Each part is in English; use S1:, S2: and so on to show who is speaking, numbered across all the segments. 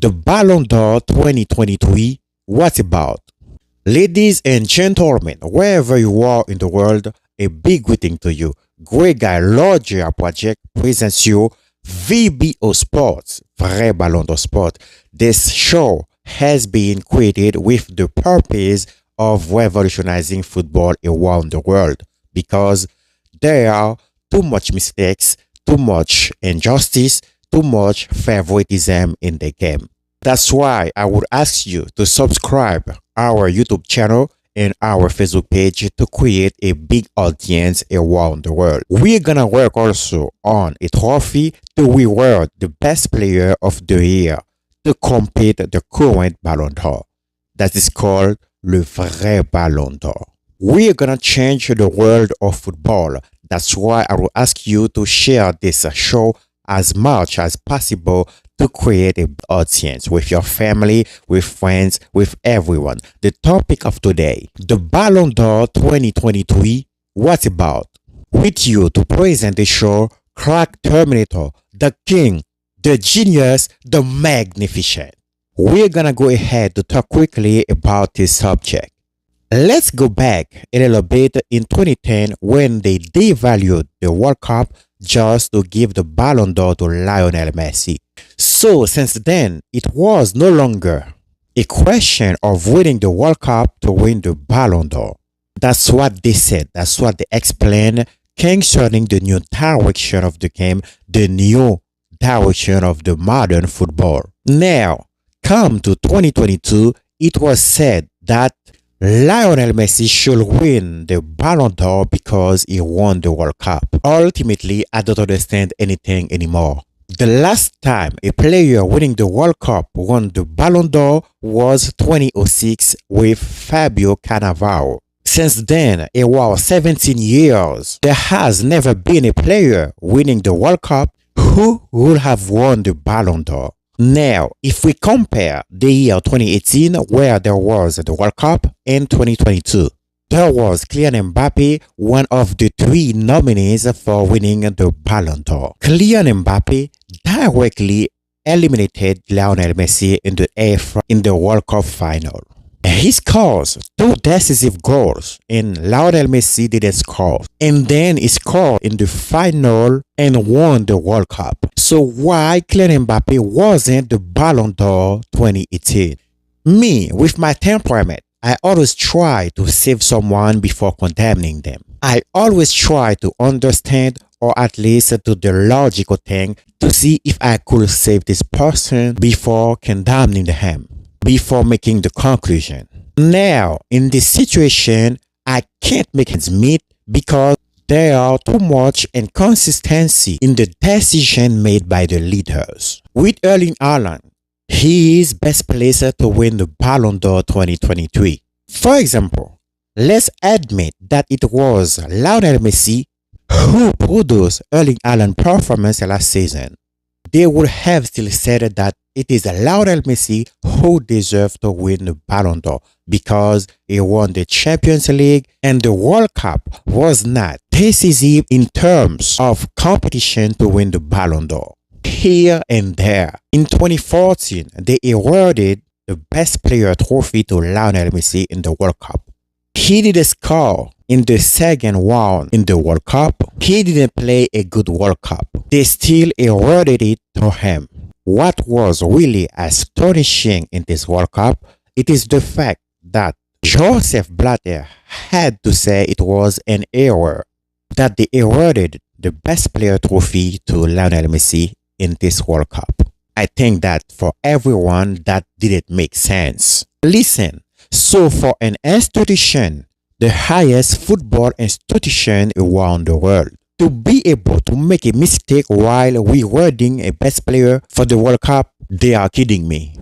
S1: The Ballon d'Or 2023, what about? Ladies and gentlemen, wherever you are in the world, a big greeting to you. Great Guy Larger Project presents you VBO Sports, Vrai Ballon d'Or Sport. This show has been created with the purpose of revolutionizing football around the world because there are too much mistakes, too much injustice, too much favoritism in the game. That's why I would ask you to subscribe our YouTube channel and our Facebook page to create a big audience around the world. We're gonna work also on a trophy to reward the best player of the year to compete the current Ballon d'Or. That is called le Vrai Ballon d'Or. We're gonna change the world of football. That's why I will ask you to share this show as much as possible to create an audience with your family, with friends, with everyone. The topic of today, the Ballon d'Or 2023, what about? With you to present the show, Crack Terminator, the King, the Genius, the Magnificent. We're gonna go ahead to talk quickly about this subject. Let's go back a little bit in 2010 when they devalued the World Cup just to give the Ballon d'Or to Lionel Messi. So since then, it was no longer a question of winning the World Cup to win the Ballon d'Or. That's what they said. That's what they explained concerning the new direction of the game, the new direction of the modern football. Now, come to 2022, it was said that Lionel Messi should win the Ballon d'Or because he won the World Cup. Ultimately, I don't understand anything anymore. The last time a player winning the World Cup won the Ballon d'Or was 2006 with Fabio Cannavaro. Since then, around 17 years, there has never been a player winning the World Cup who would have won the Ballon d'Or. Now, if we compare the year 2018 where there was the World Cup and 2022, there was Kylian Mbappe, one of the three nominees for winning the Ballon d'Or. Kylian Mbappe directly eliminated Lionel Messi in the World Cup final. He scores two decisive goals and Lionel Messi didn't score. And then he scored in the final and won the World Cup. So why Kylian Mbappe wasn't the Ballon d'Or 2018? Me, with my temperament, I always try to save someone before condemning them. I always try to understand or at least do the logical thing to see if I could save this person before condemning him, before making the conclusion. Now, in this situation, I can't make ends meet because there are too much inconsistency in the decision made by the leaders. With Erling Haaland, he is best placed to win the Ballon d'Or 2023. For example, let's admit that it was Lionel Messi who produced Erling Haaland's performance last season. They would have still said that it is Lionel Messi who deserves to win the Ballon d'Or because he won the Champions League and the World Cup was not decisive in terms of competition to win the Ballon d'Or. Here and there. In 2014, they awarded the Best Player trophy to Lionel Messi in the World Cup. He didn't score in the second round in the World Cup. He didn't play a good World Cup. They still awarded it to him. What was really astonishing in this World Cup, it is the fact that Joseph Blatter had to say it was an error that they awarded the Best Player trophy to Lionel Messi in this World Cup. I think that for everyone that didn't make sense. Listen, so for an institution, the highest football institution around the world, to be able to make a mistake while rewarding a best player for the World Cup, they are kidding me.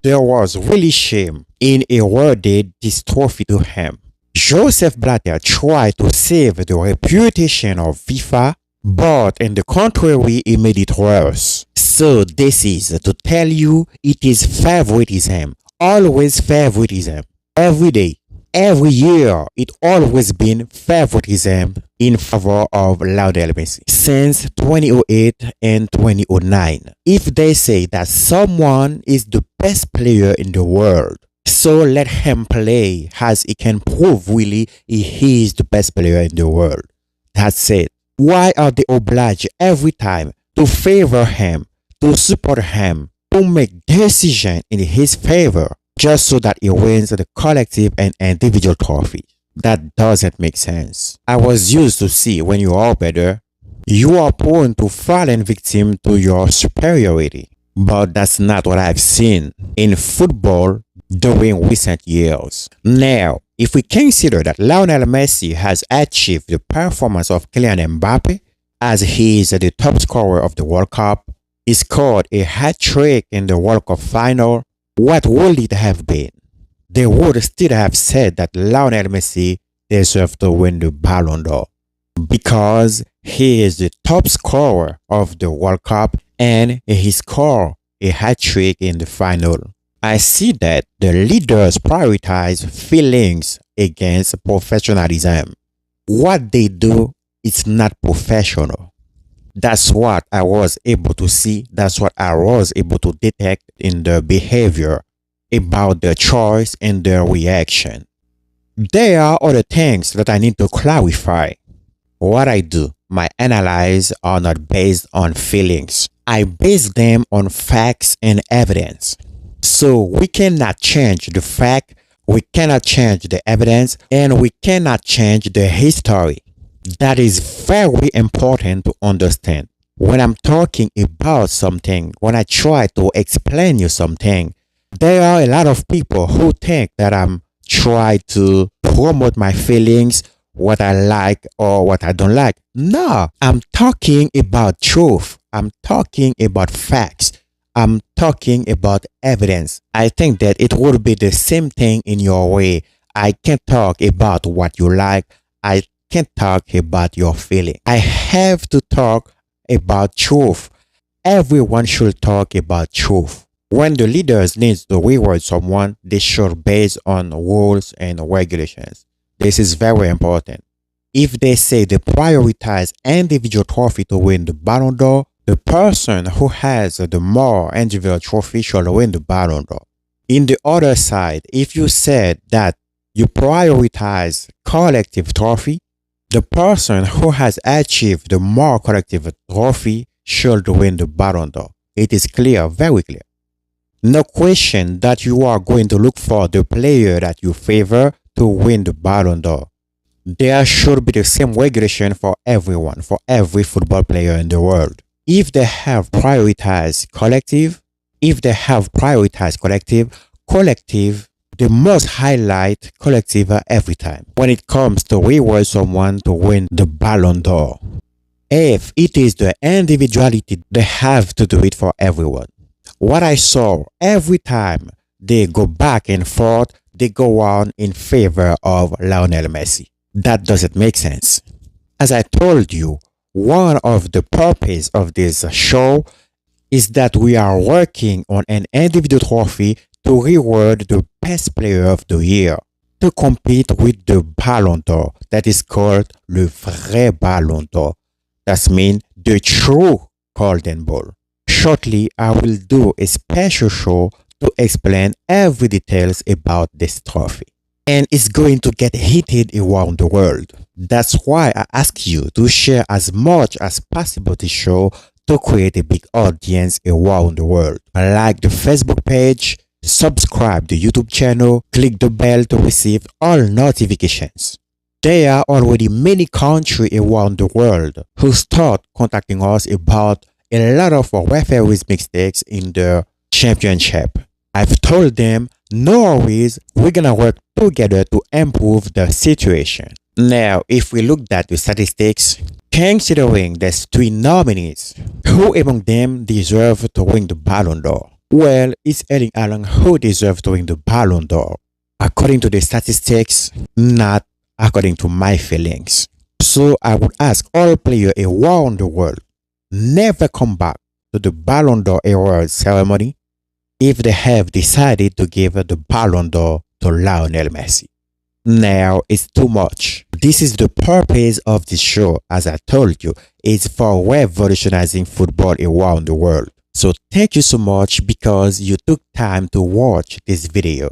S1: There was really shame in awarding this trophy to him. Joseph Blatter tried to save the reputation of FIFA, but in the contrary, he made it worse. So this is to tell you it is favoritism, always favoritism, every day. every year it always been favoritism in favor of Lionel Messi since 2008 and 2009. If they say that someone is the best player in the world, so let him play as he can prove really he is the best player in the world. That's it. Why are they obliged every time to favor him, to support him, to make decisions in his favor just so that he wins the collective and individual trophy? That doesn't make sense. I was used to see when you are better, you are prone to falling victim to your superiority. But that's not what I've seen in football during recent years. Now, if we consider that Lionel Messi has achieved the performance of Kylian Mbappe, as he is the top scorer of the World Cup, he scored a hat-trick in the World Cup final, what would it have been? They would still have said that Lionel Messi deserves to win the Ballon d'Or because he is the top scorer of the World Cup and he scored a hat-trick in the final. I see that the leaders prioritize feelings against professionalism. What they do is not professional. That's what I was able to see. That's what I was able to detect in their behavior about their choice and their reaction. There are other things that I need to clarify. What I do, my analyses are not based on feelings. I base them on facts and evidence. So we cannot change the fact, we cannot change the evidence, and we cannot change the history. That is very important to understand. When I'm talking about something, when I try to explain you something, there are a lot of people who think that I'm trying to promote my feelings, what I like or what I don't like. No, I'm talking about truth. I'm talking about facts. I'm talking about evidence. I think that it would be the same thing in your way. I can't talk about what you like. I can't talk about your feeling. I have to talk about truth. Everyone should talk about truth. When the leaders need to reward someone, they should base on rules and regulations. This is very important. If they say they prioritize individual trophy to win the Ballon d'Or, the person who has the more individual trophy shall win the Ballon d'Or. In the other side, if you said that you prioritize collective trophy, the person who has achieved the more collective trophy should win the Ballon d'Or. It is clear, very clear. No question that you are going to look for the player that you favor to win the Ballon d'Or. There should be the same regulation for everyone, for every football player in the world. If they have prioritized collective, collective, they must highlight collective every time when it comes to reward someone to win the Ballon d'Or. If it is the individuality, they have to do it for everyone. What I saw every time they go back and forth, they go on in favor of Lionel Messi. That doesn't make sense. As I told you, one of the purposes of this show is that we are working on an individual trophy to reward the best player of the year, to compete with the Ballon d'Or that is called le vrai Ballon d'Or. That means the true golden ball. Shortly, I will do a special show to explain every details about this trophy. And it's going to get heated around the world. That's why I ask you to share as much as possible this show to create a big audience around the world. Like the Facebook page, subscribe the YouTube channel, click the bell to receive all notifications. There are already many countries around the world who start contacting us about a lot of referees' mistakes in the championship. I've told them, no worries, we're gonna work together to improve the situation. Now, if we look at the statistics, considering there's 3 nominees, who among them deserve to win the Ballon d'Or? Well, it's Erling Haaland who deserves to win the Ballon d'Or. According to the statistics, not according to my feelings. So I would ask all players around the world, never come back to the Ballon d'Or award ceremony if they have decided to give the Ballon d'Or to Lionel Messi. Now it's too much. This is the purpose of this show, as I told you, is for revolutionizing football around the world. So thank you so much because you took time to watch this video.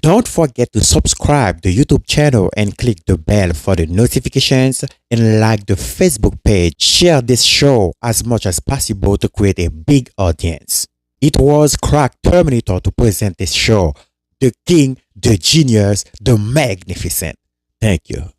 S1: Don't forget to subscribe the YouTube channel and click the bell for the notifications and like the Facebook page. Share this show as much as possible to create a big audience. It was Crack Terminator to present this show. The king, the genius, the magnificent. Thank you.